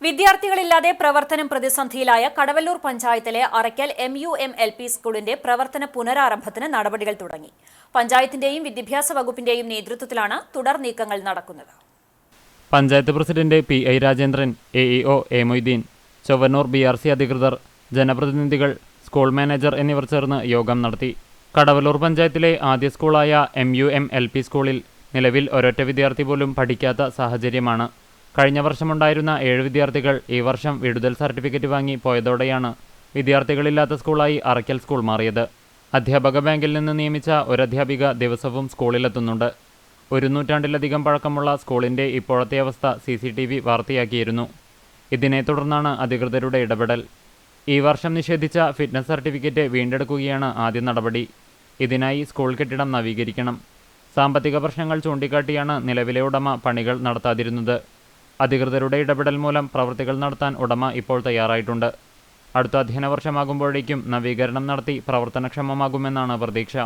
വിദ്യാർത്ഥികളില്ലാതെ പ്രവർത്തനം പ്രതിസന്ധിയിലായ കടവല്ലൂർ പഞ്ചായത്തിലെ Arakkal MUM LP സ്കൂളിന്റെ പ്രവർത്തന പുനരാരംഭത്തിന് നടപടികൾ തുടങ്ങി. പഞ്ചായത്തിന്റെയും വിദ്യാഭ്യാസ വകുപ്പിന്റെയും നേതൃത്വത്തിലാണ് തുടർ നീക്കങ്ങൾ നടക്കുന്നത്. Panchayat president PI Rajendran, AEO A Moideen, Chowwannur BRC അധികൃതർ, ജനപ്രതിനിധികൾ, സ്കൂൾ മാനേജർ എന്നിവർ ചേർന്ന് യോഗം നടത്തി. കടവല്ലൂർ പഞ്ചായത്തിലെ ആദ്യ സ്കൂളായ MUM LP സ്കൂളിൽ നിലവിൽ ഒരൊറ്റ വിദ്യാർത്ഥി പോലും പഠിക്കാത്ത സാഹചര്യമാണ്. കഴിഞ്ഞ വർഷമുണ്ടായിരുന്ന 7 വിദ്യാർത്ഥികൾ ഈ വർഷം വിടുതൽ സർട്ടിഫിക്കറ്റ് വാങ്ങി പോയതോടെയാണ് വിദ്യാർത്ഥികളില്ലാത്ത സ്കൂളായി അറയ്ക്കൽ സ്കൂൾ മാറിയത്. അധ്യാപക ബാങ്കിൽ നിന്ന് നിയമിച്ച ഒരു അധ്യാപിക ദിവസവും സ്കൂളിലെത്തുന്നുണ്ട്. 1 നൂറ്റാണ്ടിലധികം പഴക്കമുള്ള സ്കൂളിന്റെ ഇപ്പോഴത്തെ അവസ്ഥ CCTV വാർത്തയാക്കിയിരുന്നു. ഇതിനെ തുടർന്നാണ് അധികൃതരുടെ ഇടപെടൽ. ഈ വർഷം നിഷേധിച്ച ഫിറ്റ്നസ് സർട്ടിഫിക്കറ്റ് വീണ്ടെടുക്കുകയാണ് ആദ്യ നടപടി. ഇതിനായി സ്കൂൾ കെട്ടിടം നവീകരിക്കണം. സാമ്പത്തിക പ്രശ്നങ്ങൾ ചൂണ്ടിക്കാട്ടിയാണ് നിലവിലെ ഉടമ പണികൾ നടത്താതിരുന്നത്. അധികൃതരുടെ ഇടപെടൽ മൂലം പ്രവൃത്തികൾ നടത്താൻ ഉടമ ഇപ്പോൾ തയ്യാറായിട്ടുണ്ട്. അടുത്ത അധ്യയന വർഷമാകുമ്പോഴേക്കും നവീകരണം നടത്തി പ്രവർത്തനക്ഷമമാകുമെന്നാണ് പ്രതീക്ഷ.